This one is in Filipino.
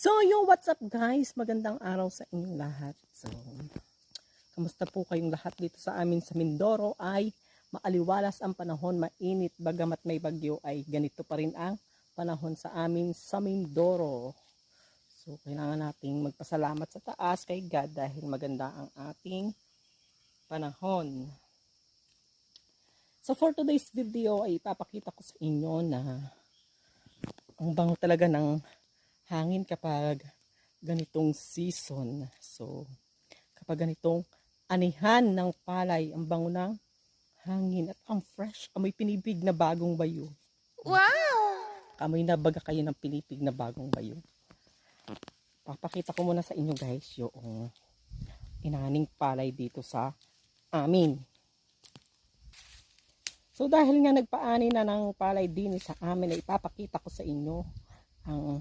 So, what's up guys? Magandang araw sa inyong lahat. So, kamusta po kayong lahat dito sa amin sa Mindoro? Ay maaliwalas ang panahon, mainit, bagamat may bagyo ay ganito pa rin ang panahon sa amin sa Mindoro. So, kailangan nating magpasalamat sa taas kay God dahil maganda ang ating panahon. So, for today's video ay ipapakita ko sa inyo na ang bango talaga ng hangin kapag ganitong season. So, kapag ganitong anihan ng palay, ang bango ng hangin at ang fresh, amoy pinipig na bagong bayo. Wow! Amoy na baga kayo ng pinipig na bagong bayo. Papakita ko muna sa inyo guys yung inaning palay dito sa amin. So, dahil nga nagpaani na ng palay din sa amin, ay ipapakita ko sa inyo ang